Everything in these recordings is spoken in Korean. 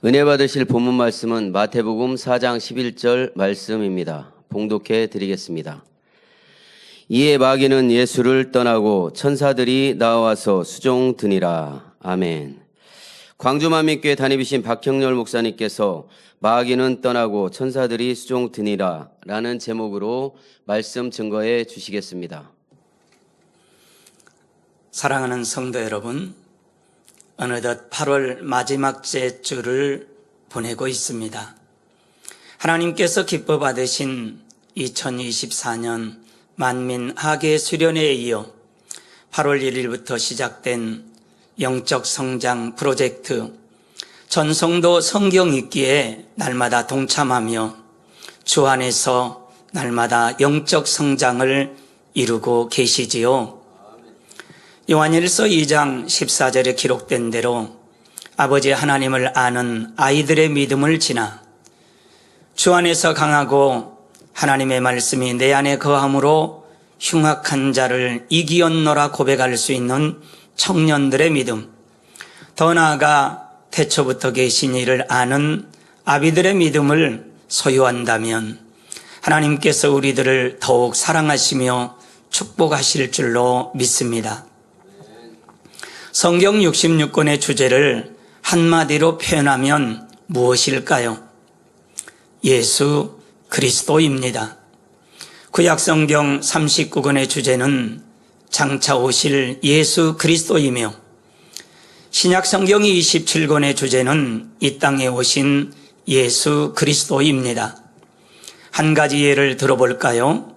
은혜 받으실 본문 말씀은 마태복음 4장 11절 말씀입니다. 봉독해 드리겠습니다. 이에 마귀는 예수를 떠나고 천사들이 나와서 수종드니라. 아멘. 광주만민교회 담임이신 박형렬 목사님께서 마귀는 떠나고 천사들이 수종드니라 라는 제목으로 말씀 증거해 주시겠습니다. 사랑하는 성도 여러분, 어느덧 8월 마지막 주를 보내고 있습니다. 하나님께서 기뻐 받으신 2024년 만민 하계 수련회에 이어 8월 1일부터 시작된 영적 성장 프로젝트 전성도 성경 읽기에 날마다 동참하며 주 안에서 날마다 영적 성장을 이루고 계시지요. 요한일서 2장 14절에 기록된 대로 아버지 하나님을 아는 아이들의 믿음을 지나 주 안에서 강하고 하나님의 말씀이 내 안에 거함으로 흉악한 자를 이기었노라 고백할 수 있는 청년들의 믿음, 더 나아가 태초부터 계신 이를 아는 아비들의 믿음을 소유한다면 하나님께서 우리들을 더욱 사랑하시며 축복하실 줄로 믿습니다. 성경 66권의 주제를 한마디로 표현하면 무엇일까요? 예수 그리스도입니다. 구약성경 39권의 주제는 장차 오실 예수 그리스도이며 신약성경 27권의 주제는 이 땅에 오신 예수 그리스도입니다. 한 가지 예를 들어볼까요?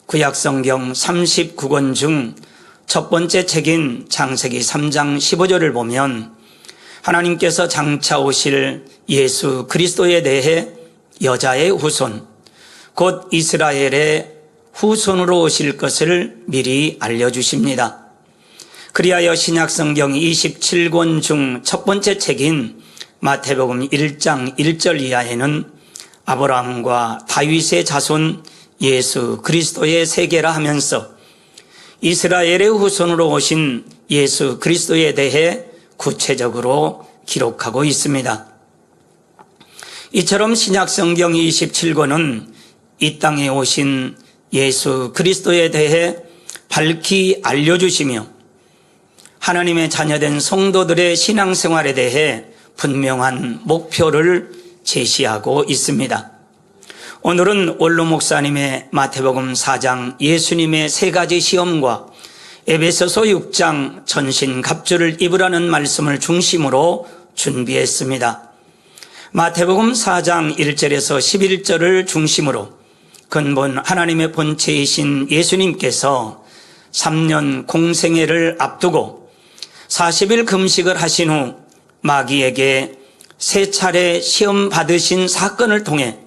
구약성경 39권 중 첫 번째 책인 창세기 3장 15절을 보면 하나님께서 장차 오실 예수 그리스도에 대해 여자의 후손, 곧 이스라엘의 후손으로 오실 것을 미리 알려주십니다. 그리하여 신약성경 27권 중 첫 번째 책인 마태복음 1장 1절 이하에는 아브라함과 다윗의 자손 예수 그리스도의 세계라 하면서 이스라엘의 후손으로 오신 예수 그리스도에 대해 구체적으로 기록하고 있습니다. 이처럼 신약성경 27권은 이 땅에 오신 예수 그리스도에 대해 밝히 알려주시며 하나님의 자녀된 성도들의 신앙생활에 대해 분명한 목표를 제시하고 있습니다. 오늘은 원로 목사님의 마태복음 4장 예수님의 세 가지 시험과 에베소서 6장 전신갑주를 입으라는 말씀을 중심으로 준비했습니다. 마태복음 4장 1절에서 11절을 중심으로 근본 하나님의 본체이신 예수님께서 3년 공생애를 앞두고 40일 금식을 하신 후 마귀에게 세 차례 시험 받으신 사건을 통해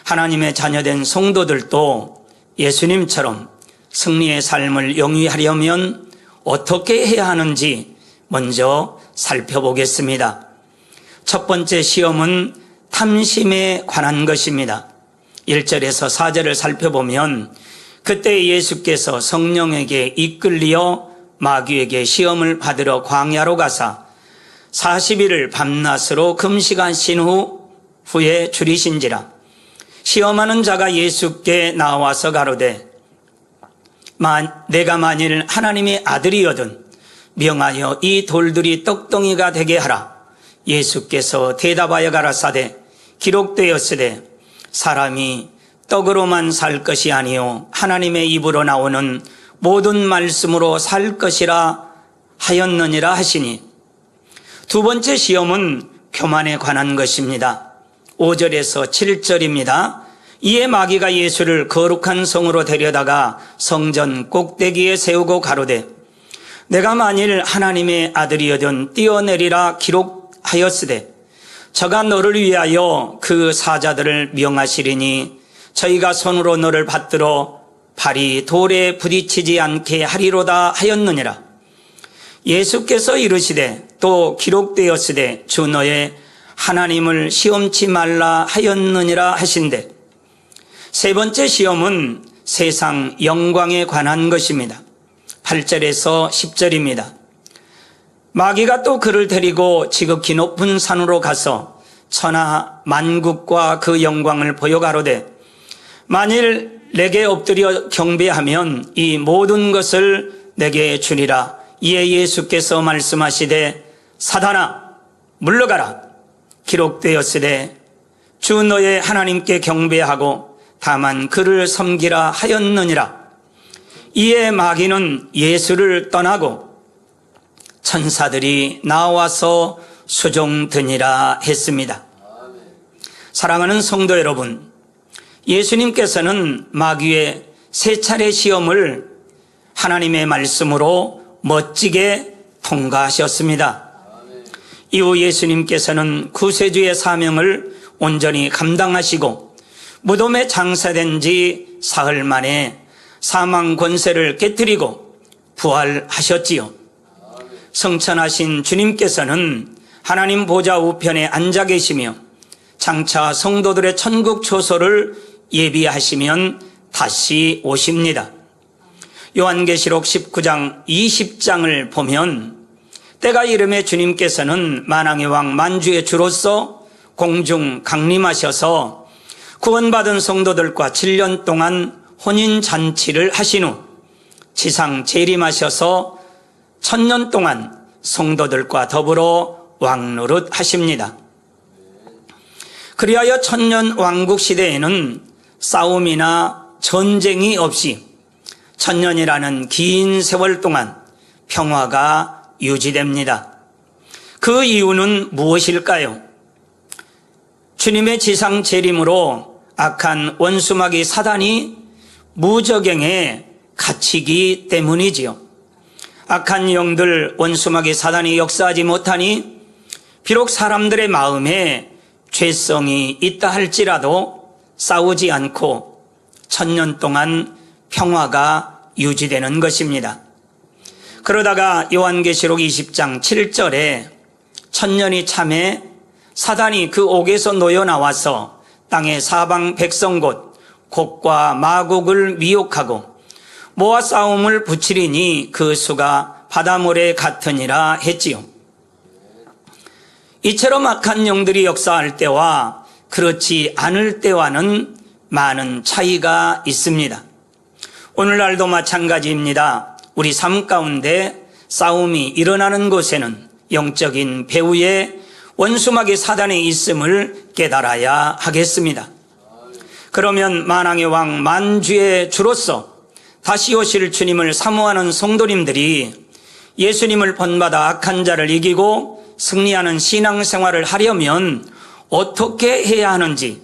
하나님의 자녀된 성도들도 예수님처럼 승리의 삶을 영위하려면 어떻게 해야 하는지 먼저 살펴보겠습니다. 첫 번째 시험은 탐심에 관한 것입니다. 1절에서 4절을 살펴보면 그때 예수께서 성령에게 이끌리어 마귀에게 시험을 받으러 광야로 가사 40일을 밤낮으로 금식하신 후에 줄이신지라. 시험하는 자가 예수께 나와서 가로되 내가 만일 하나님의 아들이거든 명하여 이 돌들이 떡덩이가 되게 하라. 예수께서 대답하여 가라사대 기록되었으되 사람이 떡으로만 살 것이 아니요 하나님의 입으로 나오는 모든 말씀으로 살 것이라 하였느니라 하시니. 두 번째 시험은 교만에 관한 것입니다. 5절에서 7절입니다. 이에 마귀가 예수를 거룩한 성으로 데려다가 성전 꼭대기에 세우고 가로되 내가 만일 하나님의 아들이여든 뛰어내리라 기록하였으되 저가 너를 위하여 그 사자들을 명하시리니 저희가 손으로 너를 받들어 발이 돌에 부딪히지 않게 하리로다 하였느니라. 예수께서 이르시되 또 기록되었으되 주 너의 하나님을 시험치 말라 하였느니라 하신대. 세 번째 시험은 세상 영광에 관한 것입니다. 8절에서 10절입니다. 마귀가 또 그를 데리고 지극히 높은 산으로 가서 천하 만국과 그 영광을 보여 가로되 만일 내게 엎드려 경배하면 이 모든 것을 내게 주리라. 이에 예수께서 말씀하시되 사단아 물러가라. 기록되었으되 주 너의 하나님께 경배하고 다만 그를 섬기라 하였느니라. 이에 마귀는 예수를 떠나고 천사들이 나와서 수종드니라 했습니다. 사랑하는 성도 여러분, 예수님께서는 마귀의 세 차례 시험을 하나님의 말씀으로 멋지게 통과하셨습니다. 이후 예수님께서는 구세주의 사명을 온전히 감당하시고 무덤에 장사된 지 사흘 만에 사망 권세를 깨뜨리고 부활하셨지요. 성천하신 주님께서는 하나님 보좌 우편에 앉아 계시며 장차 성도들의 천국 초소를 예비하시면 다시 오십니다. 요한계시록 19장 20장을 보면 때가 이름에 주님께서는 만왕의 왕 만주의 주로서 공중 강림하셔서 구원받은 성도들과 7년 동안 혼인잔치를 하신 후 지상 재림하셔서 1000년 동안 성도들과 더불어 왕노릇 하십니다. 그리하여 1000년 왕국 시대에는 싸움이나 전쟁이 없이 1000년이라는 긴 세월 동안 평화가 유지됩니다. 그 이유는 무엇일까요? 주님의 지상 재림으로 악한 원수마귀 사단이 무저갱에 갇히기 때문이지요. 악한 영들 원수마귀 사단이 역사하지 못하니 비록 사람들의 마음에 죄성이 있다 할지라도 싸우지 않고 1000년 동안 평화가 유지되는 것입니다. 그러다가 요한계시록 20장 7절에 1000년이 참에 사단이 그 옥에서 놓여 나와서 땅의 사방 백성 곧 곡과 마곡을 미혹하고 모아 싸움을 붙이리니 그 수가 바다모래 같으니라 했지요. 이처럼 악한 영들이 역사할 때와 그렇지 않을 때와는 많은 차이가 있습니다. 오늘날도 마찬가지입니다. 우리 삶 가운데 싸움이 일어나는 곳에는 영적인 배후에 원수마귀 사단이 있음을 깨달아야 하겠습니다. 그러면 만왕의 왕 만주의 주로서 다시 오실 주님을 사모하는 성도님들이 예수님을 본받아 악한 자를 이기고 승리하는 신앙생활을 하려면 어떻게 해야 하는지,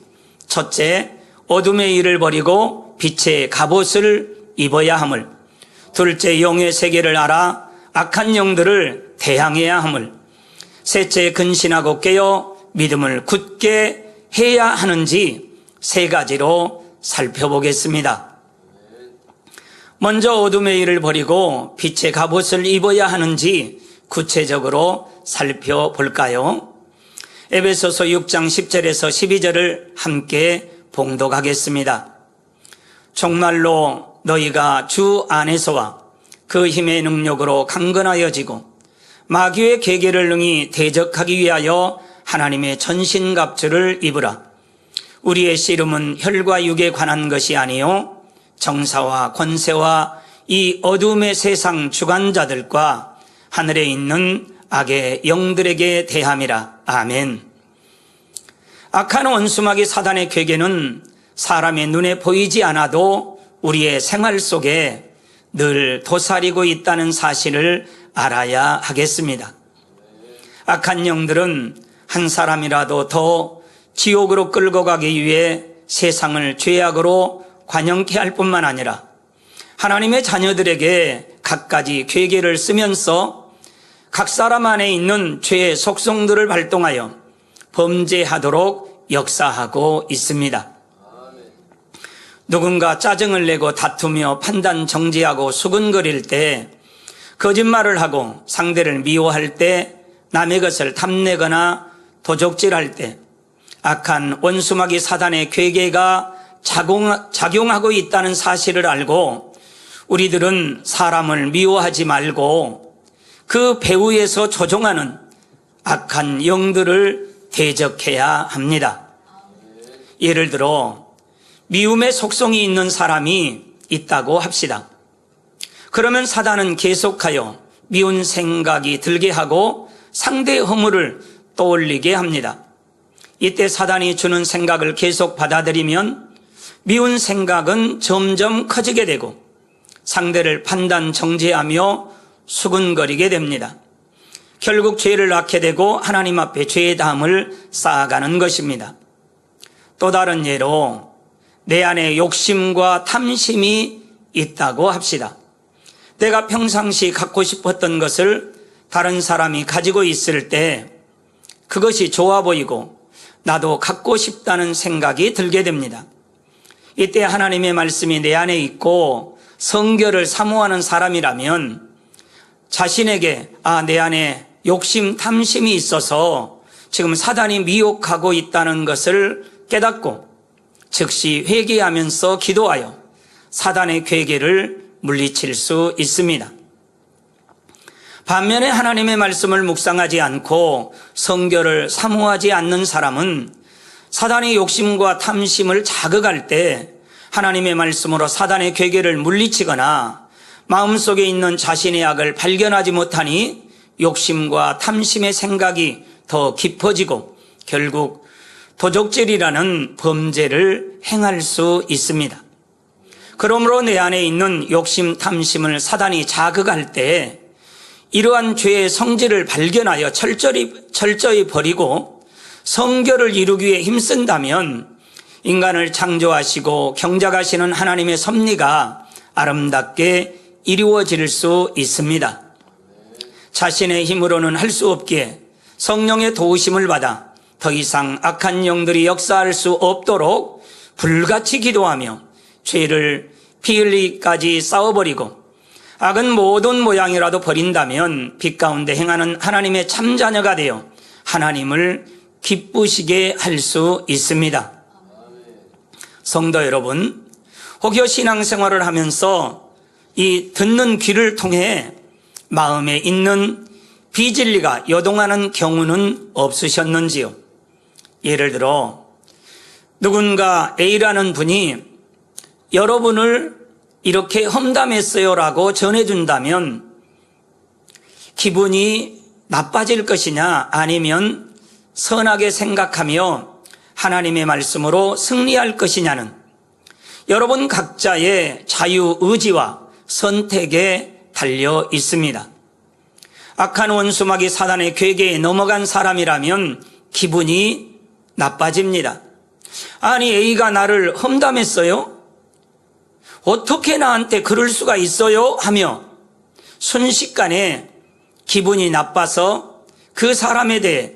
첫째, 어둠의 일을 버리고 빛의 갑옷을 입어야 함을, 둘째, 영의 세계를 알아 악한 영들을 대항해야 함을, 셋째, 근신하고 깨어 믿음을 굳게 해야 하는지 세 가지로 살펴보겠습니다. 먼저 어둠의 일을 버리고 빛의 갑옷을 입어야 하는지 구체적으로 살펴볼까요? 에베소서 6장 10절에서 12절을 함께 봉독하겠습니다. 정말로 너희가 주 안에서와 그 힘의 능력으로 강건하여지고 마귀의 계계를 능히 대적하기 위하여 하나님의 전신갑주를 입으라. 우리의 씨름은 혈과 육에 관한 것이 아니요 정사와 권세와 이 어둠의 세상 주관자들과 하늘에 있는 악의 영들에게 대함이라. 아멘. 악한 원수마귀 사단의 괴계는 사람의 눈에 보이지 않아도 우리의 생활 속에 늘 도사리고 있다는 사실을 알아야 하겠습니다. 악한 영들은 한 사람이라도 더 지옥으로 끌고 가기 위해 세상을 죄악으로 관영케 할 뿐만 아니라 하나님의 자녀들에게 갖가지 괴계를 쓰면서 각 사람 안에 있는 죄의 속성들을 발동하여 범죄하도록 역사하고 있습니다. 누군가 짜증을 내고 다투며 판단 정지하고 수근거릴 때, 거짓말을 하고 상대를 미워할 때, 남의 것을 탐내거나 도적질할 때 악한 원수마귀 사단의 괴계가 작용하고 있다는 사실을 알고 우리들은 사람을 미워하지 말고 그 배후에서 조종하는 악한 영들을 대적해야 합니다. 예를 들어 미움의 속성이 있는 사람이 있다고 합시다. 그러면 사단은 계속하여 미운 생각이 들게 하고 상대의 허물을 떠올리게 합니다. 이때 사단이 주는 생각을 계속 받아들이면 미운 생각은 점점 커지게 되고 상대를 판단 정죄하며 수군거리게 됩니다. 결국 죄를 낳게 되고 하나님 앞에 죄의 담을 쌓아가는 것입니다. 또 다른 예로 내 안에 욕심과 탐심이 있다고 합시다. 내가 평상시 갖고 싶었던 것을 다른 사람이 가지고 있을 때 그것이 좋아 보이고 나도 갖고 싶다는 생각이 들게 됩니다. 이때 하나님의 말씀이 내 안에 있고 성결을 사모하는 사람이라면 자신에게 내 안에 욕심, 탐심이 있어서 지금 사단이 미혹하고 있다는 것을 깨닫고 즉시 회개하면서 기도하여 사단의 괴계를 물리칠 수 있습니다. 반면에 하나님의 말씀을 묵상하지 않고 성결을 사모하지 않는 사람은 사단의 욕심과 탐심을 자극할 때 하나님의 말씀으로 사단의 괴계를 물리치거나 마음속에 있는 자신의 악을 발견하지 못하니 욕심과 탐심의 생각이 더 깊어지고 결국 도적질이라는 범죄를 행할 수 있습니다. 그러므로 내 안에 있는 욕심, 탐심을 사단이 자극할 때 이러한 죄의 성질을 발견하여 철저히 버리고 성결을 이루기 위해 힘쓴다면 인간을 창조하시고 경작하시는 하나님의 섭리가 아름답게 이루어질 수 있습니다. 자신의 힘으로는 할 수 없기에 성령의 도우심을 받아 더 이상 악한 영들이 역사할 수 없도록 불같이 기도하며 죄를 피 흘리기까지 싸워버리고 악은 모든 모양이라도 버린다면 빛 가운데 행하는 하나님의 참자녀가 되어 하나님을 기쁘시게 할 수 있습니다. 성도 여러분, 혹여 신앙생활을 하면서 이 듣는 귀를 통해 마음에 있는 비진리가 요동하는 경우는 없으셨는지요? 예를 들어 누군가 A라는 분이 여러분을 이렇게 험담했어요라고 전해준다면 기분이 나빠질 것이냐 아니면 선하게 생각하며 하나님의 말씀으로 승리할 것이냐는 여러분 각자의 자유의지와 선택에 달려 있습니다. 악한 원수마귀 사단의 괴계에 넘어간 사람이라면 기분이 나빠집니다. 아니 A가 나를 험담했어요? 어떻게 나한테 그럴 수가 있어요? 하며 순식간에 기분이 나빠서 그 사람에 대해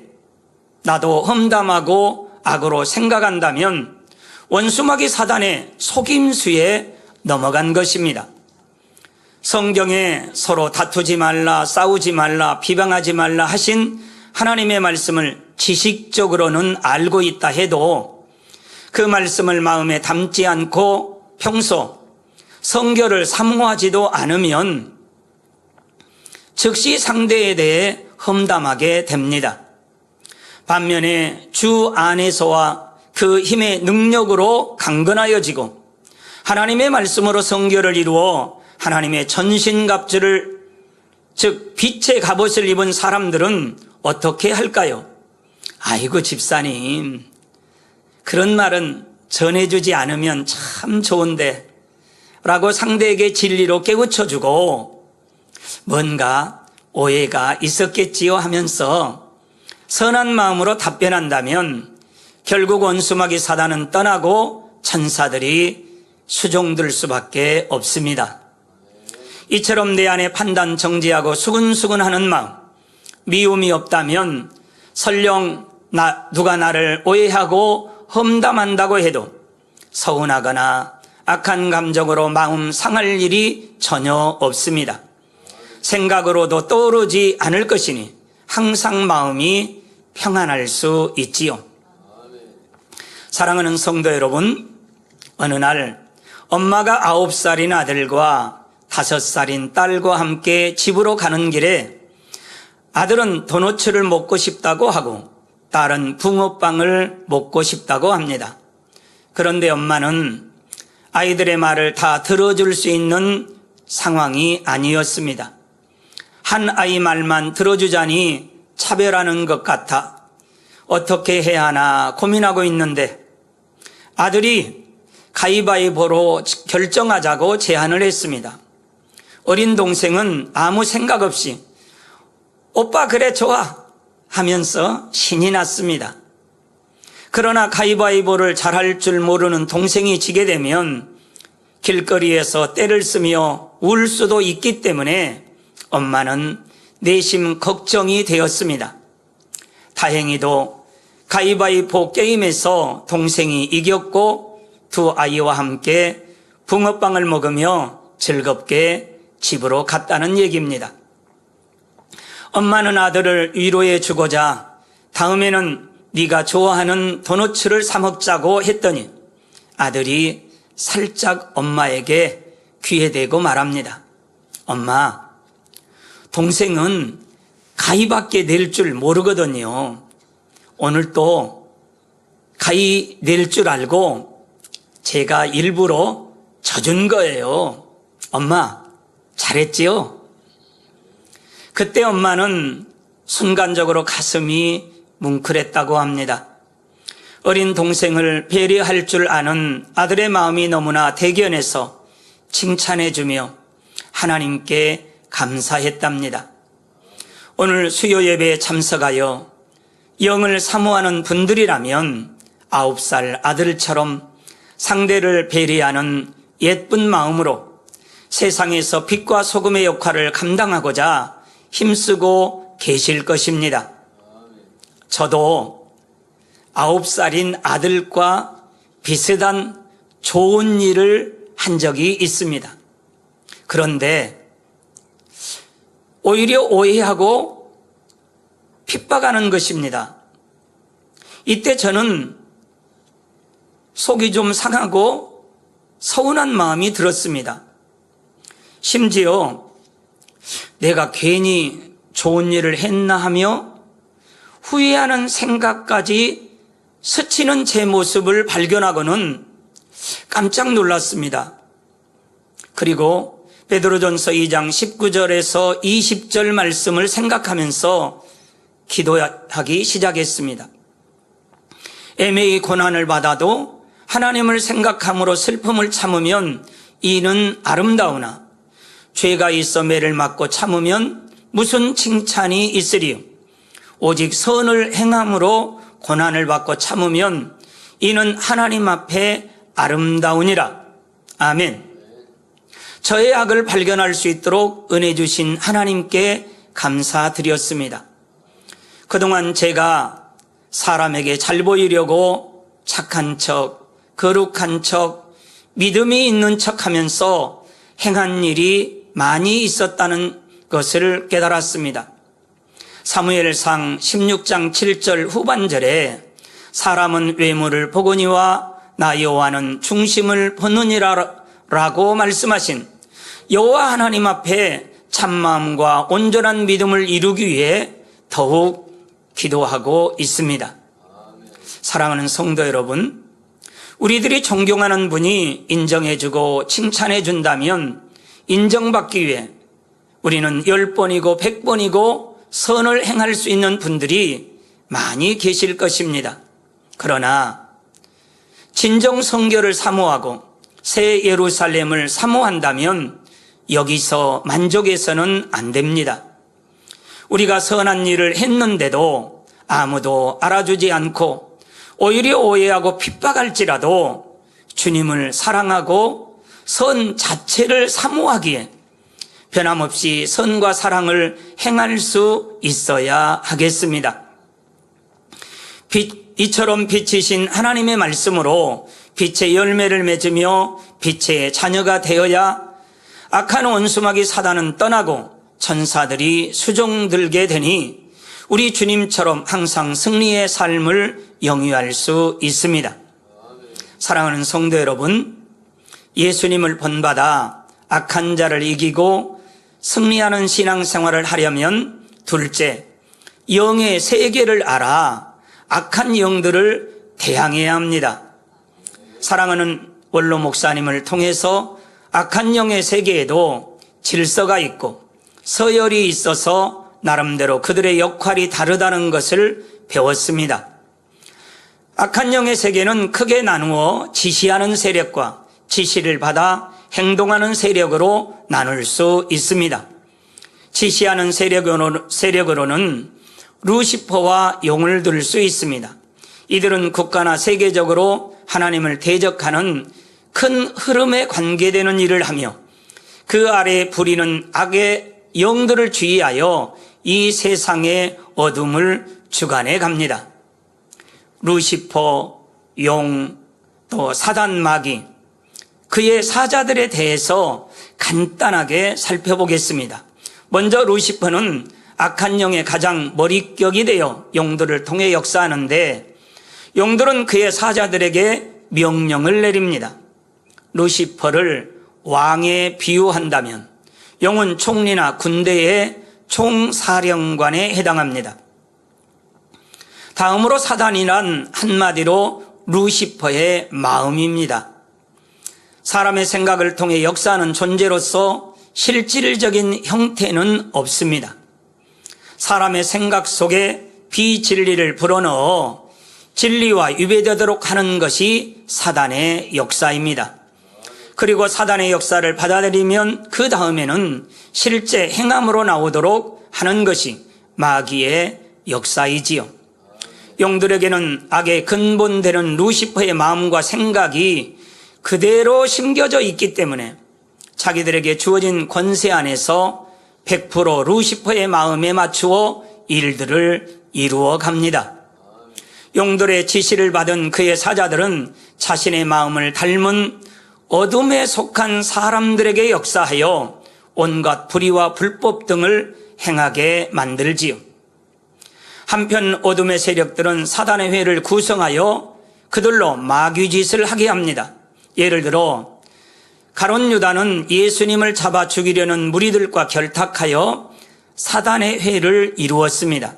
나도 험담하고 악으로 생각한다면 원수마귀 사단의 속임수에 넘어간 것입니다. 성경에 서로 다투지 말라, 싸우지 말라, 비방하지 말라 하신 하나님의 말씀을 지식적으로는 알고 있다 해도 그 말씀을 마음에 담지 않고 평소 성결을 사모하지도 않으면 즉시 상대에 대해 험담하게 됩니다. 반면에 주 안에서와 그 힘의 능력으로 강건하여지고 하나님의 말씀으로 성결을 이루어 하나님의 전신갑주를 즉 빛의 갑옷을 입은 사람들은 어떻게 할까요? 아이고 집사님, 그런 말은 전해주지 않으면 참 좋은데 라고 상대에게 진리로 깨우쳐주고 뭔가 오해가 있었겠지요 하면서 선한 마음으로 답변한다면 결국 원수마귀 사단은 떠나고 천사들이 수종들 수밖에 없습니다. 이처럼 내 안에 판단 정지하고 수근수근하는 마음, 미움이 없다면 설령 누가 나를 오해하고 험담한다고 해도 서운하거나 악한 감정으로 마음 상할 일이 전혀 없습니다. 생각으로도 떠오르지 않을 것이니 항상 마음이 평안할 수 있지요. 사랑하는 성도 여러분, 어느 날 엄마가 9살인 아들과 5살인 딸과 함께 집으로 가는 길에 아들은 도너츠를 먹고 싶다고 하고 딸은 붕어빵을 먹고 싶다고 합니다. 그런데 엄마는 아이들의 말을 다 들어줄 수 있는 상황이 아니었습니다. 한 아이 말만 들어주자니 차별하는 것 같아 어떻게 해야 하나 고민하고 있는데 아들이 가위바위보로 결정하자고 제안을 했습니다. 어린 동생은 아무 생각 없이 오빠 그래 좋아 하면서 신이 났습니다. 그러나 가위바위보를 잘할 줄 모르는 동생이 지게 되면 길거리에서 떼를 쓰며 울 수도 있기 때문에 엄마는 내심 걱정이 되었습니다. 다행히도 가위바위보 게임에서 동생이 이겼고 두 아이와 함께 붕어빵을 먹으며 즐겁게 집으로 갔다는 얘기입니다. 엄마는 아들을 위로해 주고자 다음에는 네가 좋아하는 도너츠를 사 먹자고 했더니 아들이 살짝 엄마에게 귀에 대고 말합니다. 엄마, 동생은 가위밖에 낼 줄 모르거든요. 오늘 또 가위 낼 줄 알고 제가 일부러 져준 거예요. 엄마, 잘했지요? 그때 엄마는 순간적으로 가슴이 뭉클했다고 합니다. 어린 동생을 배려할 줄 아는 아들의 마음이 너무나 대견해서 칭찬해주며 하나님께 감사했답니다. 오늘 수요 예배에 참석하여 영을 사모하는 분들이라면 9살 아들처럼 상대를 배려하는 예쁜 마음으로 세상에서 빛과 소금의 역할을 감당하고자 힘쓰고 계실 것입니다. 저도 9살인 아들과 비슷한 좋은 일을 한 적이 있습니다. 그런데 오히려 오해하고 핍박하는 것입니다. 이때 저는 속이 좀 상하고 서운한 마음이 들었습니다. 심지어 내가 괜히 좋은 일을 했나 하며 후회하는 생각까지 스치는 제 모습을 발견하고는 깜짝 놀랐습니다. 그리고 베드로전서 2장 19절에서 20절 말씀을 생각하면서 기도하기 시작했습니다. 애매히 고난을 받아도 하나님을 생각함으로 슬픔을 참으면 이는 아름다우나 죄가 있어 매를 맞고 참으면 무슨 칭찬이 있으리요. 오직 선을 행함으로 고난을 받고 참으면 이는 하나님 앞에 아름다우니라. 아멘. 저의 악을 발견할 수 있도록 은혜 주신 하나님께 감사드렸습니다. 그동안 제가 사람에게 잘 보이려고 착한 척, 거룩한 척, 믿음이 있는 척 하면서 행한 일이 많이 있었다는 것을 깨달았습니다. 사무엘상 16장 7절 후반절에 사람은 외모를 보거니와 나 여호와는 중심을 보느니라라고 말씀하신 여호와 하나님 앞에 참마음과 온전한 믿음을 이루기 위해 더욱 기도하고 있습니다. 사랑하는 성도 여러분, 우리들이 존경하는 분이 인정해주고 칭찬해준다면 인정받기 위해 우리는 10번이고 100번이고 선을 행할 수 있는 분들이 많이 계실 것입니다. 그러나 진정 성결을 사모하고 새 예루살렘을 사모한다면 여기서 만족해서는 안 됩니다. 우리가 선한 일을 했는데도 아무도 알아주지 않고 오히려 오해하고 핍박할지라도 주님을 사랑하고 선 자체를 사모하기에 변함없이 선과 사랑을 행할 수 있어야 하겠습니다. 이처럼 빛이신 하나님의 말씀으로 빛의 열매를 맺으며 빛의 자녀가 되어야 악한 원수마귀 사단은 떠나고 천사들이 수종들게 되니 우리 주님처럼 항상 승리의 삶을 영위할 수 있습니다. 사랑하는 성도 여러분, 예수님을 본받아 악한 자를 이기고 승리하는 신앙생활을 하려면 둘째, 영의 세계를 알아 악한 영들을 대항해야 합니다. 사랑하는 원로 목사님을 통해서 악한 영의 세계에도 질서가 있고 서열이 있어서 나름대로 그들의 역할이 다르다는 것을 배웠습니다. 악한 영의 세계는 크게 나누어 지시하는 세력과 지시를 받아 행동하는 세력으로 나눌 수 있습니다. 지시하는 세력으로는 루시퍼와 용을 들 수 있습니다. 이들은 국가나 세계적으로 하나님을 대적하는 큰 흐름에 관계되는 일을 하며 그 아래에 부리는 악의 영들을 주의하여 이 세상의 어둠을 주관해 갑니다. 루시퍼, 용, 또 사단 마귀, 그의 사자들에 대해서 간단하게 살펴보겠습니다. 먼저 루시퍼는 악한 영의 가장 머릿격이 되어 용들을 통해 역사하는데 용들은 그의 사자들에게 명령을 내립니다. 루시퍼를 왕에 비유한다면 용은 총리나 군대의 총사령관에 해당합니다. 다음으로 사단이란 한마디로 루시퍼의 마음입니다. 사람의 생각을 통해 역사하는 존재로서 실질적인 형태는 없습니다. 사람의 생각 속에 비진리를 불어넣어 진리와 유배되도록 하는 것이 사단의 역사입니다. 그리고 사단의 역사를 받아들이면 그 다음에는 실제 행함으로 나오도록 하는 것이 마귀의 역사이지요. 용들에게는 악의 근본되는 루시퍼의 마음과 생각이 그대로 심겨져 있기 때문에 자기들에게 주어진 권세 안에서 100% 루시퍼의 마음에 맞추어 일들을 이루어 갑니다. 용들의 지시를 받은 그의 사자들은 자신의 마음을 닮은 어둠에 속한 사람들에게 역사하여 온갖 불의와 불법 등을 행하게 만들지요. 한편 어둠의 세력들은 사단의 회를 구성하여 그들로 마귀짓을 하게 합니다. 예를 들어 가룟 유다는 예수님을 잡아 죽이려는 무리들과 결탁하여 사단의 회를 이루었습니다.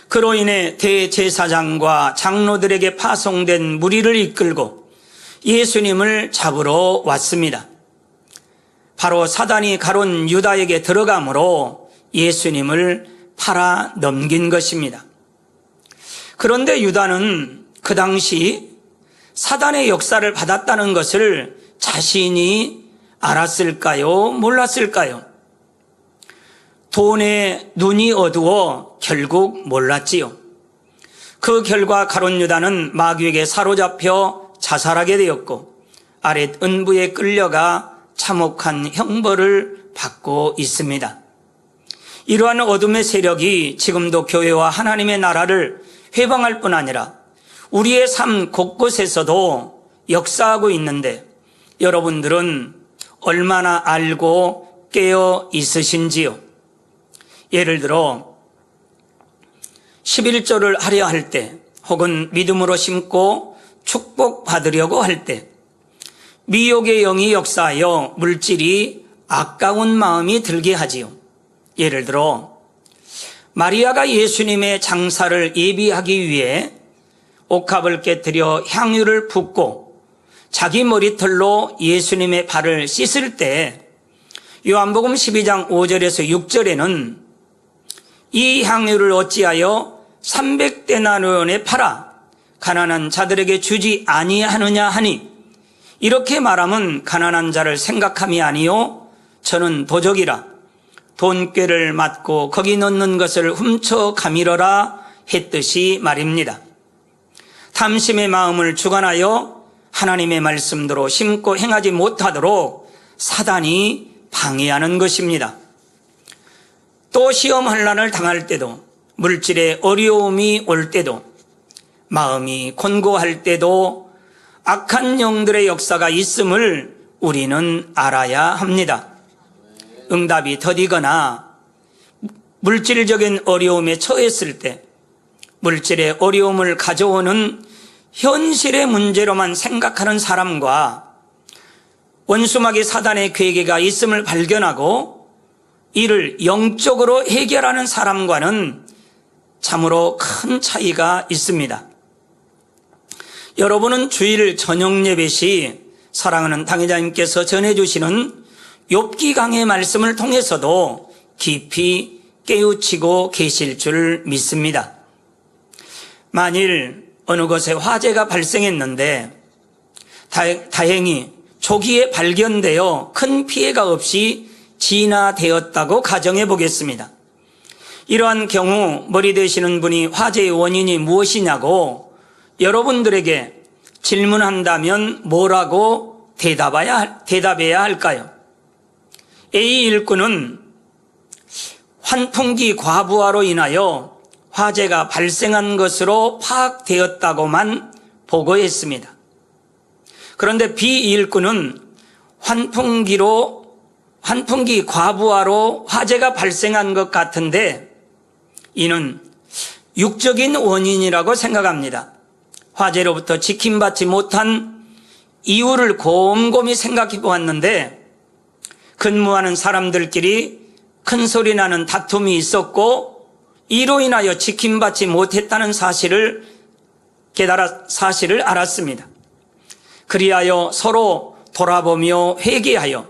그로 인해 대제사장과 장로들에게 파송된 무리를 이끌고 예수님을 잡으러 왔습니다. 바로 사단이 가룟 유다에게 들어감으로 예수님을 팔아 넘긴 것입니다. 그런데 유다는 그 당시 사단의 역사를 받았다는 것을 자신이 알았을까요? 몰랐을까요? 돈에 눈이 어두워 결국 몰랐지요. 그 결과 가룟 유다는 마귀에게 사로잡혀 자살하게 되었고 아랫 은부에 끌려가 참혹한 형벌을 받고 있습니다. 이러한 어둠의 세력이 지금도 교회와 하나님의 나라를 회방할 뿐 아니라 우리의 삶 곳곳에서도 역사하고 있는데 여러분들은 얼마나 알고 깨어 있으신지요? 예를 들어 11조를 하려 할 때 혹은 믿음으로 심고 축복받으려고 할 때 미혹의 영이 역사하여 물질이 아까운 마음이 들게 하지요. 예를 들어 마리아가 예수님의 장사를 예비하기 위해 옥합을 깨뜨려 향유를 붓고 자기 머리털로 예수님의 발을 씻을 때 요한복음 12장 5절에서 6절에는 이 향유를 어찌하여 300데나리온에 팔아 가난한 자들에게 주지 아니하느냐 하니 이렇게 말하면 가난한 자를 생각함이 아니요 저는 도적이라 돈꾀를 맞고 거기 넣는 것을 훔쳐 가미러라 했듯이 말입니다. 탐심의 마음을 주관하여 하나님의 말씀대로 심고 행하지 못하도록 사단이 방해하는 것입니다. 또 시험 환난을 당할 때도 물질의 어려움이 올 때도 마음이 곤고할 때도 악한 영들의 역사가 있음을 우리는 알아야 합니다. 응답이 더디거나 물질적인 어려움에 처했을 때 물질의 어려움을 가져오는 현실의 문제로만 생각하는 사람과 원수마귀 사단의 괴계가 있음을 발견하고 이를 영적으로 해결하는 사람과는 참으로 큰 차이가 있습니다. 여러분은 주일 저녁 예배 시 사랑하는 당회자님께서 전해주시는 욥기 강의 말씀을 통해서도 깊이 깨우치고 계실 줄 믿습니다. 만일 어느 곳에 화재가 발생했는데 다행히 조기에 발견되어 큰 피해가 없이 진화되었다고 가정해 보겠습니다. 이러한 경우 머리 되시는 분이 화재의 원인이 무엇이냐고 여러분들에게 질문한다면 뭐라고 대답해야 할까요? A 일꾼은 환풍기 과부하로 인하여 화재가 발생한 것으로 파악되었다고만 보고했습니다. 그런데 B 일꾼은 환풍기 과부하로 화재가 발생한 것 같은데 이는 육적인 원인이라고 생각합니다. 화재로부터 지킴받지 못한 이유를 곰곰이 생각해 보았는데 근무하는 사람들끼리 큰 소리 나는 다툼이 있었고 이로 인하여 지킴받지 못했다는 사실을 알았습니다. 그리하여 서로 돌아보며 회개하여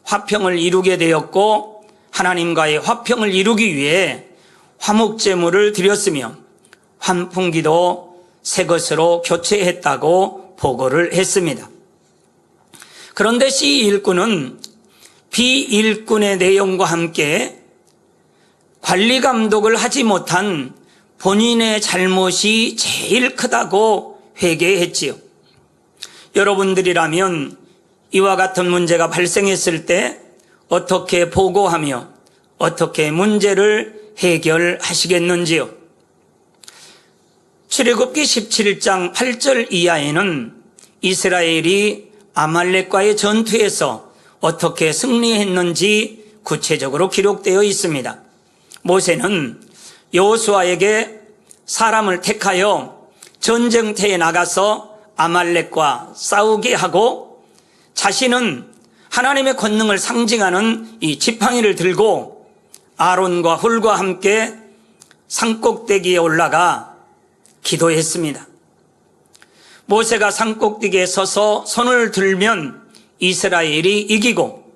화평을 이루게 되었고 하나님과의 화평을 이루기 위해 화목제물을 드렸으며 환풍기도 새 것으로 교체했다고 보고를 했습니다. 그런데 C 일꾼은 B 일꾼의 내용과 함께 관리 감독을 하지 못한 본인의 잘못이 제일 크다고 회개했지요. 여러분들이라면 이와 같은 문제가 발생했을 때 어떻게 보고하며 어떻게 문제를 해결하시겠는지요? 출애굽기 17장 8절 이하에는 이스라엘이 아말렉과의 전투에서 어떻게 승리했는지 구체적으로 기록되어 있습니다. 모세는 여호수아에게 사람을 택하여 전쟁터에 나가서 아말렉과 싸우게 하고 자신은 하나님의 권능을 상징하는 이 지팡이를 들고 아론과 훌과 함께 산꼭대기에 올라가 기도했습니다. 모세가 산꼭대기에 서서 손을 들면 이스라엘이 이기고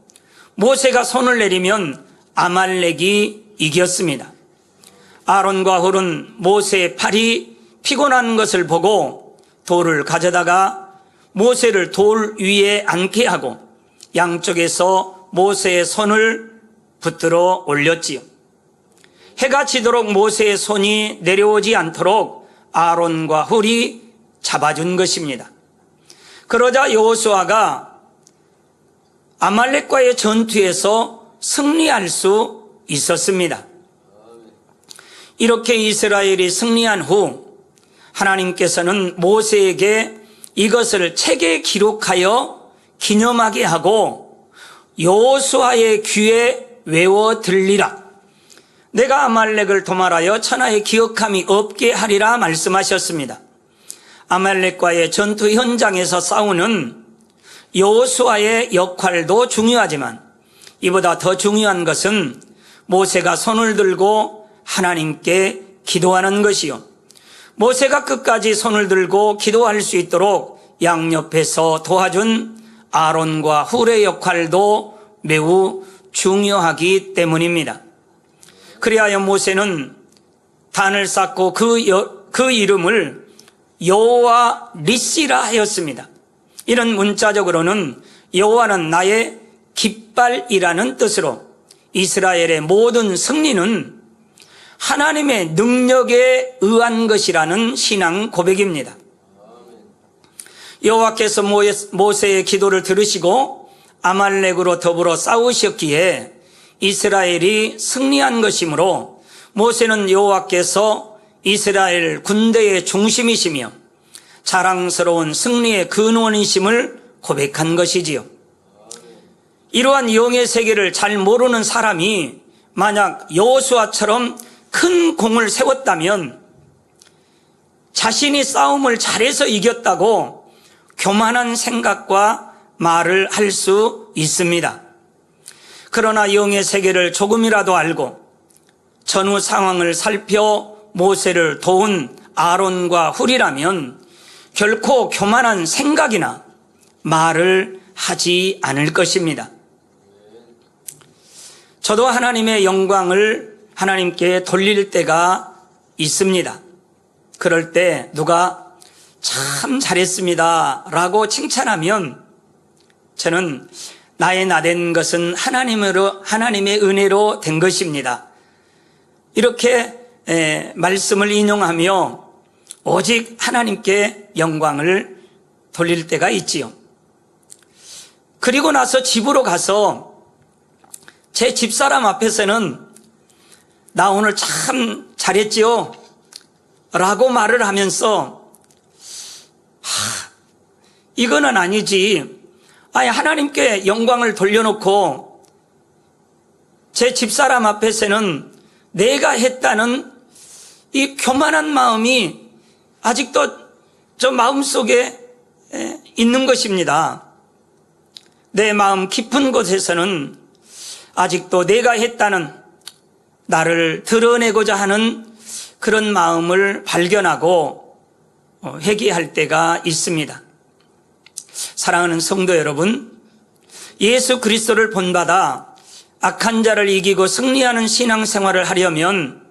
모세가 손을 내리면 아말렉이 이겼습니다. 아론과 훌은 모세의 팔이 피곤한 것을 보고 돌을 가져다가 모세를 돌 위에 앉게 하고 양쪽에서 모세의 손을 붙들어 올렸지요. 해가 지도록 모세의 손이 내려오지 않도록 아론과 훌이 잡아준 것입니다. 그러자 여호수아가 아말렉과의 전투에서 승리할 수 있었습니다. 이렇게 이스라엘이 승리한 후 하나님께서는 모세에게 이것을 책에 기록하여 기념하게 하고 여호수아의 귀에 외워 들리라. 내가 아말렉을 도말하여 천하에 기억함이 없게 하리라 말씀하셨습니다. 아말렉과의 전투 현장에서 싸우는 여호수아의 역할도 중요하지만 이보다 더 중요한 것은 모세가 손을 들고 하나님께 기도하는 것이요. 모세가 끝까지 손을 들고 기도할 수 있도록 양옆에서 도와준 아론과 훌의 역할도 매우 중요하기 때문입니다. 그리하여 모세는 단을 쌓고 그 이름을 여호와 니시라 하였습니다. 이런 문자적으로는 여호와는 나의 깃발이라는 뜻으로 이스라엘의 모든 승리는 하나님의 능력에 의한 것이라는 신앙 고백입니다. 여호와께서 모세의 기도를 들으시고 아말렉으로 더불어 싸우셨기에 이스라엘이 승리한 것이므로 모세는 여호와께서 이스라엘 군대의 중심이시며 자랑스러운 승리의 근원이심을 고백한 것이지요. 이러한 영의 세계를 잘 모르는 사람이 만약 여호수아처럼 큰 공을 세웠다면 자신이 싸움을 잘해서 이겼다고 교만한 생각과 말을 할 수 있습니다. 그러나 영의 세계를 조금이라도 알고 전후 상황을 살펴 모세를 도운 아론과 훌이라면 결코 교만한 생각이나 말을 하지 않을 것입니다. 저도 하나님의 영광을 하나님께 돌릴 때가 있습니다. 그럴 때 누가 참 잘했습니다 라고 칭찬하면 저는 나의 나된 것은 하나님의 은혜로 된 것입니다. 이렇게 말씀을 인용하며 오직 하나님께 영광을 돌릴 때가 있지요. 그리고 나서 집으로 가서 제 집사람 앞에서는 나 오늘 참 잘했지요 라고 말을 하면서 이거는 아니지. 아니 하나님께 영광을 돌려놓고 제 집사람 앞에서는 내가 했다는 이 교만한 마음이 아직도 저 마음속에 있는 것입니다. 내 마음 깊은 곳에서는 아직도 내가 했다는 나를 드러내고자 하는 그런 마음을 발견하고 회개할 때가 있습니다. 사랑하는 성도 여러분, 예수 그리스도를 본받아 악한 자를 이기고 승리하는 신앙생활을 하려면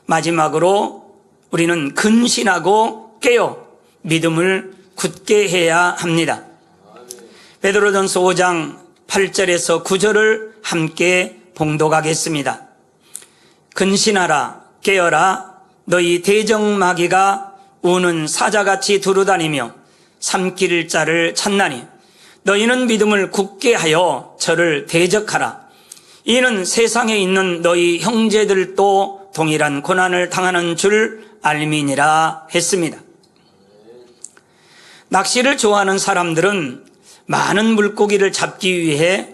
마지막으로 우리는 근신하고 깨어 믿음을 굳게 해야 합니다. 베드로전서 5장 8절에서 9절을 함께 봉독하겠습니다. 근신하라 깨어라 너희 대적마귀가 우는 사자같이 두루다니며 삼킬 자를 찾나니 너희는 믿음을 굳게 하여 저를 대적하라. 이는 세상에 있는 너희 형제들도 동일한 고난을 당하는 줄 알미니라 했습니다. 낚시를 좋아하는 사람들은 많은 물고기를 잡기 위해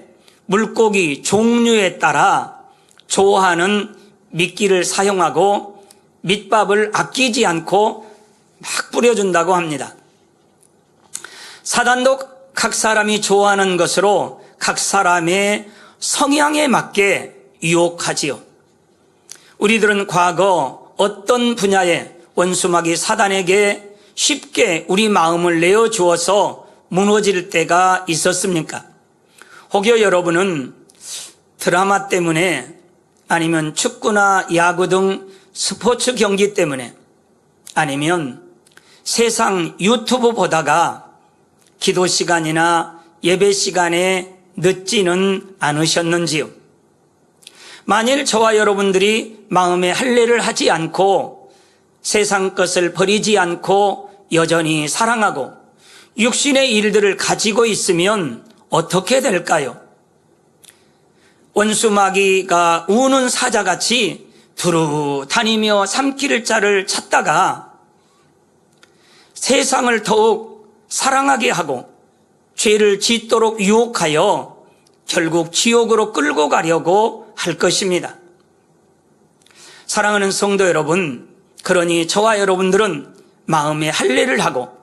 물고기 종류에 따라 좋아하는 미끼를 사용하고 밑밥을 아끼지 않고 막 뿌려준다고 합니다. 사단도 각 사람이 좋아하는 것으로 각 사람의 성향에 맞게 유혹하지요. 우리들은 과거 어떤 분야에 원수마귀 사단에게 쉽게 우리 마음을 내어주어서 무너질 때가 있었습니까? 혹여 여러분은 드라마 때문에 아니면 축구나 야구 등 스포츠 경기 때문에 아니면 세상 유튜브 보다가 기도 시간이나 예배 시간에 늦지는 않으셨는지요? 만일 저와 여러분들이 마음에 할례를 하지 않고 세상 것을 버리지 않고 여전히 사랑하고 육신의 일들을 가지고 있으면 어떻게 될까요? 원수마귀가 우는 사자같이 두루 다니며 삼킬 자를 찾다가 세상을 더욱 사랑하게 하고 죄를 짓도록 유혹하여 결국 지옥으로 끌고 가려고 할 것입니다. 사랑하는 성도 여러분, 그러니 저와 여러분들은 마음에 할례를 하고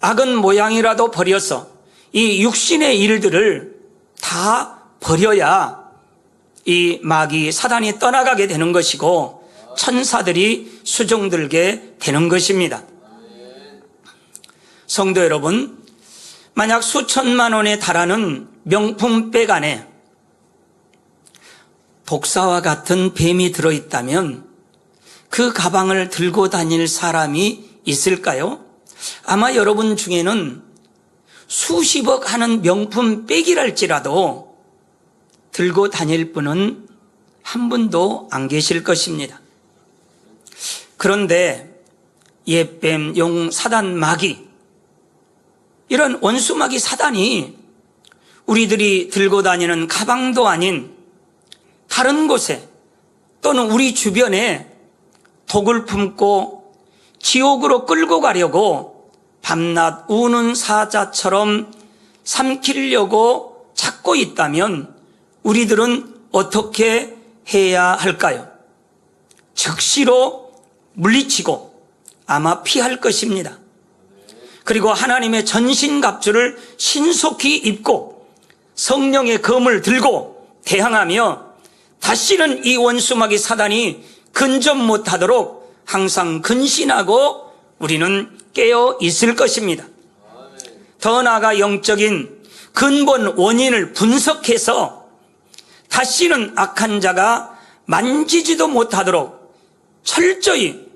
악은 모양이라도 버려서 이 육신의 일들을 다 버려야 이 마귀 사단이 떠나가게 되는 것이고 천사들이 수종들게 되는 것입니다. 성도 여러분, 만약 수천만 원에 달하는 명품백 안에 독사와 같은 뱀이 들어있다면 그 가방을 들고 다닐 사람이 있을까요? 아마 여러분 중에는 수십억 하는 명품백이랄지라도 들고 다닐 분은 한 분도 안 계실 것입니다. 그런데 옛뱀, 용, 사단, 마귀 이런 원수마귀 사단이 우리들이 들고 다니는 가방도 아닌 다른 곳에 또는 우리 주변에 독을 품고 지옥으로 끌고 가려고 밤낮 우는 사자처럼 삼키려고 찾고 있다면 우리들은 어떻게 해야 할까요? 즉시로 물리치고 아마 피할 것입니다. 그리고 하나님의 전신갑주를 신속히 입고 성령의 검을 들고 대항하며 다시는 이 원수마귀 사단이 근접 못하도록 항상 근신하고 우리는 깨어 있을 것입니다. 더 나아가 영적인 근본 원인을 분석해서 다시는 악한 자가 만지지도 못하도록 철저히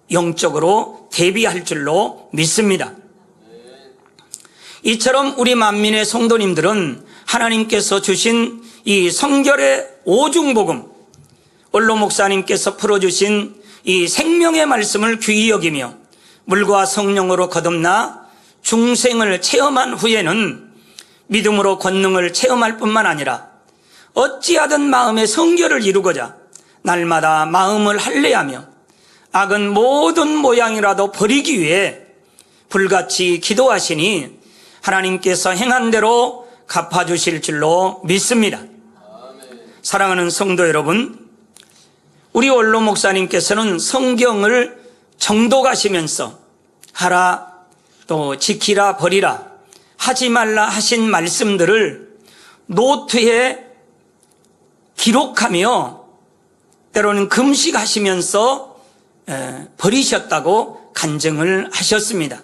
영적으로 대비할 줄로 믿습니다. 이처럼 우리 만민의 성도님들은 하나님께서 주신 이 성결의 오중복음, 원로 목사님께서 풀어주신 이 생명의 말씀을 귀히 여기며 물과 성령으로 거듭나 중생을 체험한 후에는 믿음으로 권능을 체험할 뿐만 아니라 어찌하든 마음의 성결을 이루고자 날마다 마음을 할례하며 악은 모든 모양이라도 버리기 위해 불같이 기도하시니 하나님께서 행한 대로 갚아주실 줄로 믿습니다. 사랑하는 성도 여러분, 우리 원로 목사님께서는 성경을 정독하시면서 하라, 또 지키라, 버리라, 하지 말라 하신 말씀들을 노트에 기록하며 때로는 금식하시면서 버리셨다고 간증을 하셨습니다.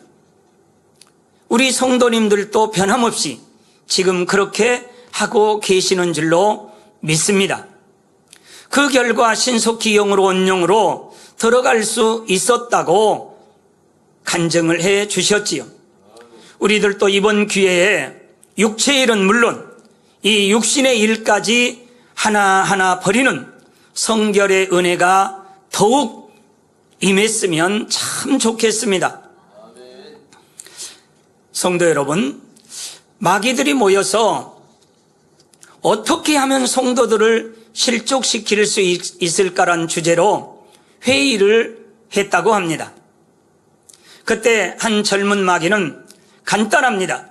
우리 성도님들도 변함없이 지금 그렇게 하고 계시는 줄로 믿습니다. 그 결과 신속히 영으로 온영으로 들어갈 수 있었다고 간증을 해 주셨지요. 우리들도 이번 기회에 육체의 일은 물론 이 육신의 일까지 하나하나 버리는 성결의 은혜가 더욱 임했으면 참 좋겠습니다. 성도 여러분, 마귀들이 모여서 어떻게 하면 성도들을 실족시킬 수 있을까란 주제로 회의를 했다고 합니다. 그때 한 젊은 마귀는 간단합니다.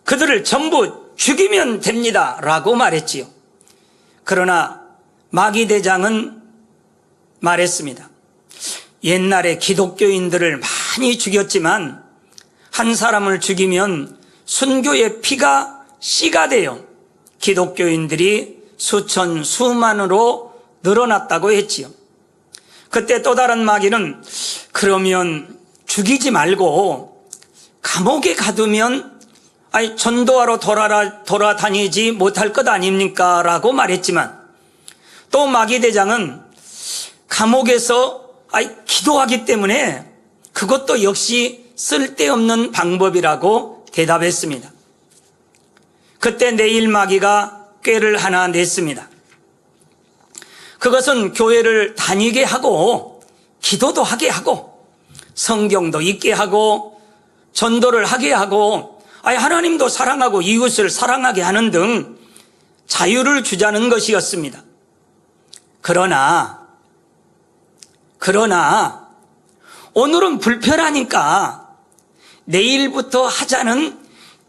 그들을 전부 죽이면 됩니다 라고 말했지요. 그러나 마귀 대장은 말했습니다. 옛날에 기독교인들을 많이 죽였지만 한 사람을 죽이면 순교의 피가 씨가 되어 기독교인들이 수천 수만으로 늘어났다고 했지요. 그때 또 다른 마귀는 그러면 죽이지 말고 감옥에 가두면 전도하러 돌아다니지 못할 것 아닙니까? 라고 말했지만 또 마귀 대장은 감옥에서 기도하기 때문에 그것도 역시 쓸데없는 방법이라고 대답했습니다. 그때 내일 마귀가 꾀를 하나 냈습니다. 그것은 교회를 다니게 하고 기도도 하게 하고 성경도 읽게 하고 전도를 하게 하고 하나님도 사랑하고 이웃을 사랑하게 하는 등 자유를 주자는 것이었습니다. 그러나 오늘은 불편하니까 내일부터 하자는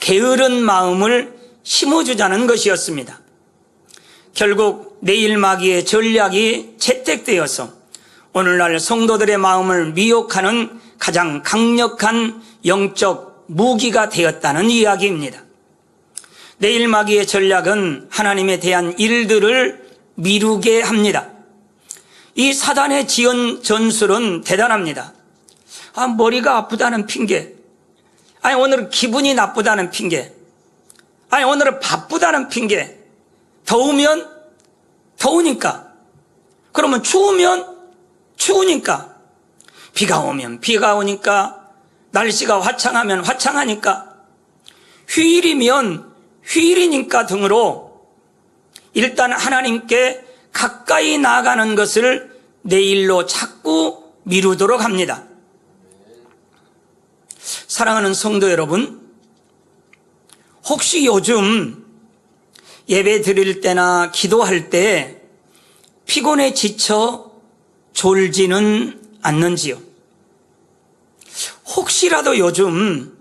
게으른 마음을 심어주자는 것이었습니다. 결국 내일 마귀의 전략이 채택되어서 오늘날 성도들의 마음을 미혹하는 가장 강력한 영적 무기가 되었다는 이야기입니다. 내일 마귀의 전략은 하나님에 대한 일들을 미루게 합니다. 이 사단의 지연 전술은 대단합니다. 머리가 아프다는 핑계, 오늘은 기분이 나쁘다는 핑계, 오늘은 바쁘다는 핑계, 더우면 더우니까, 그러면 추우면 추우니까, 비가 오면 비가 오니까, 날씨가 화창하면 화창하니까, 휴일이면 휴일이니까 등으로 일단 하나님께 가까이 나아가는 것을 내일로 자꾸 미루도록 합니다. 사랑하는 성도 여러분, 혹시 요즘 예배 드릴 때나 기도할 때 피곤에 지쳐 졸지는 않는지요? 혹시라도 요즘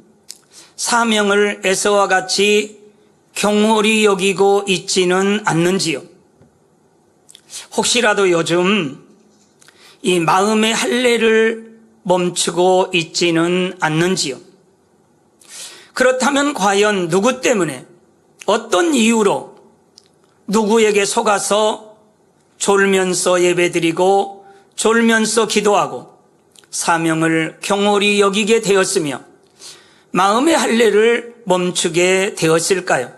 사명을 에서와 같이 경홀히 여기고 있지는 않는지요? 혹시라도 요즘 이 마음의 할례를 멈추고 있지는 않는지요? 그렇다면 과연 누구 때문에, 어떤 이유로 누구에게 속아서 졸면서 예배드리고 졸면서 기도하고 사명을 경홀히 여기게 되었으며 마음의 할례를 멈추게 되었을까요?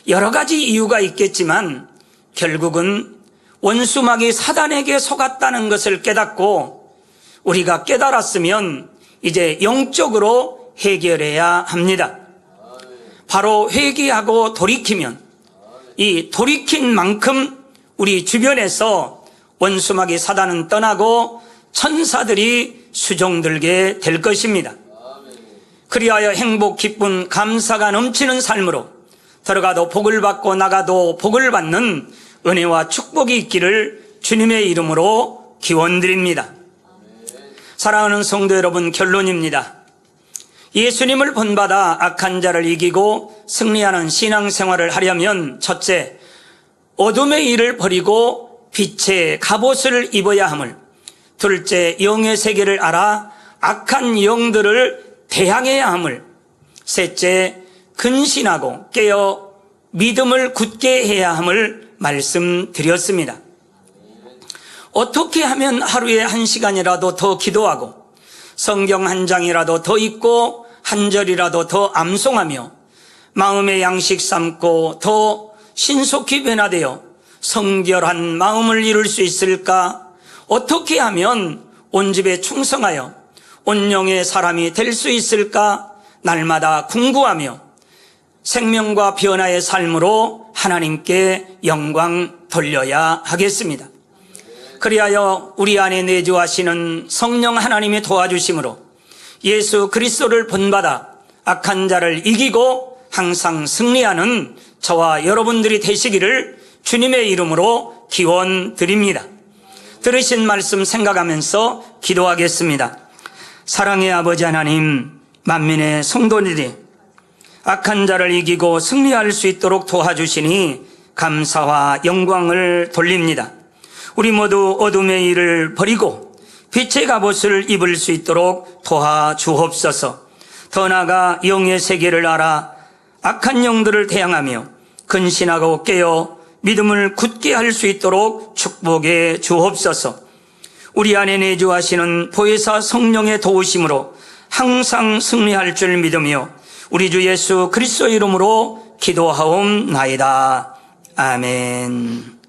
여러 가지 이유가 있겠지만 결국은 원수마귀 사단에게 속았다는 것을 깨닫고 우리가 깨달았으면 이제 영적으로 해결해야 합니다. 바로 회개하고 돌이키면 이 돌이킨 만큼 우리 주변에서 원수마귀 사단은 떠나고 천사들이 수종들게 될 것입니다. 그리하여 행복, 기쁨, 감사가 넘치는 삶으로 들어가도 복을 받고 나가도 복을 받는 은혜와 축복이 있기를 주님의 이름으로 기원드립니다. 사랑하는 성도 여러분, 결론입니다. 예수님을 본받아 악한 자를 이기고 승리하는 신앙생활을 하려면 첫째, 어둠의 일을 버리고 빛의 갑옷을 입어야 함을, 둘째, 영의 세계를 알아 악한 영들을 대항해야 함을, 셋째, 근신하고 깨어 믿음을 굳게 해야 함을 말씀드렸습니다. 어떻게 하면 하루에 1시간이라도 더 기도하고 성경 한 장이라도 더 읽고 한 절이라도 더 암송하며 마음의 양식 삼고 더 신속히 변화되어 성결한 마음을 이룰 수 있을까? 어떻게 하면 온 집에 충성하여 온영의 사람이 될 수 있을까? 날마다 궁구하며 생명과 변화의 삶으로 하나님께 영광 돌려야 하겠습니다. 그리하여 우리 안에 내주하시는 성령 하나님의 도와주심으로 예수 그리스도를 본받아 악한 자를 이기고 항상 승리하는 저와 여러분들이 되시기를 주님의 이름으로 기원드립니다. 들으신 말씀 생각하면서 기도하겠습니다. 사랑의 아버지 하나님, 만민의 성도들이 악한 자를 이기고 승리할 수 있도록 도와주시니 감사와 영광을 돌립니다. 우리 모두 어둠의 일을 버리고 빛의 갑옷을 입을 수 있도록 도와주옵소서. 더 나아가 영의 세계를 알아 악한 영들을 대항하며 근신하고 깨어 믿음을 굳게 할 수 있도록 축복해 주옵소서. 우리 안에 내주하시는 보혜사 성령의 도우심으로 항상 승리할 줄 믿으며 우리 주 예수 그리스도 이름으로 기도하옵나이다. 아멘.